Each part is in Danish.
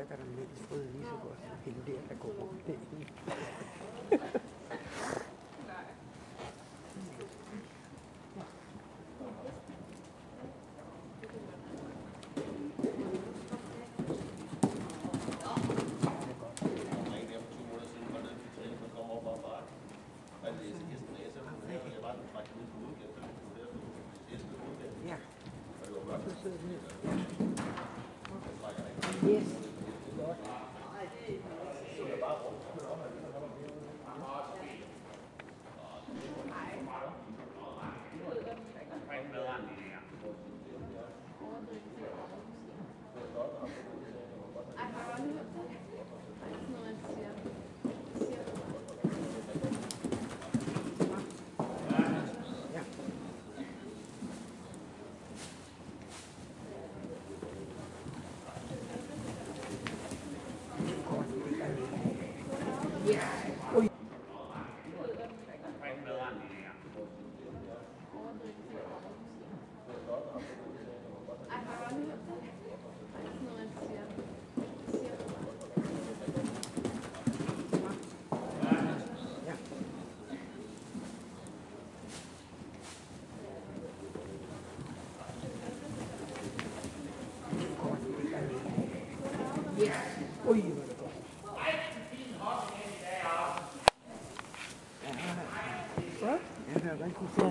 snakker der mest fået lige så godt som hende der går rundt derinde. Ja. Så sidder den ned. Yes. Godt. Ui. Ja. Ui, hvor er det godt. Hvad? Jeg kan rigtig se. Du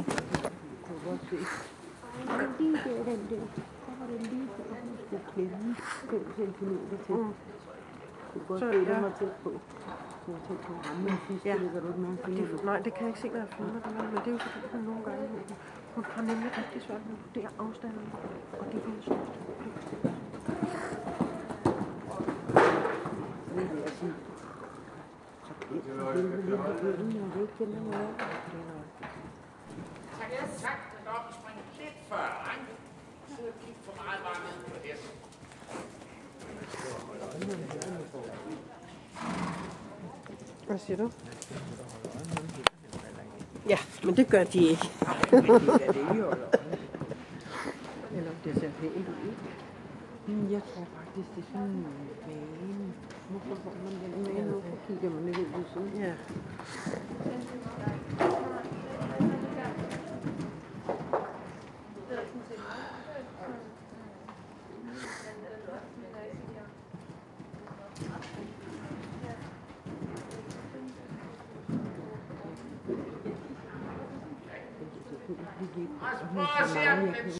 kan godt se. Den lige der, den der. Så var den lige på, at hun skulle klemme 5 centimeter til. Du kan godt se, den var tæt på. Du var tæt på rammen. Ja. Lægger du ikke mærke til? Nej, det kan jeg ikke se, når jeg filmer det, men det er jo fordi, hun nogle gange hun har nemlig rigtig svært med at vurdere afstanden, og det er jo stort. Det vil jeg sige. Så klip for helvede lige på gulden, når det ikke kender noget. Tak, den op og springe lidt før, ikke? Sidde og kigge for meget bare ned på hesten. Hvad siger du? Ja, men det gør de ikke. Men det er det, vi holder øje. Eller om det ser pænt ud. Jeg tror faktisk, det er sådan en vane. Hvorfor får man den med? Hvorfor kigger man lidt ud i siden? Ja. Vi gik, og hun så meget, jeg kan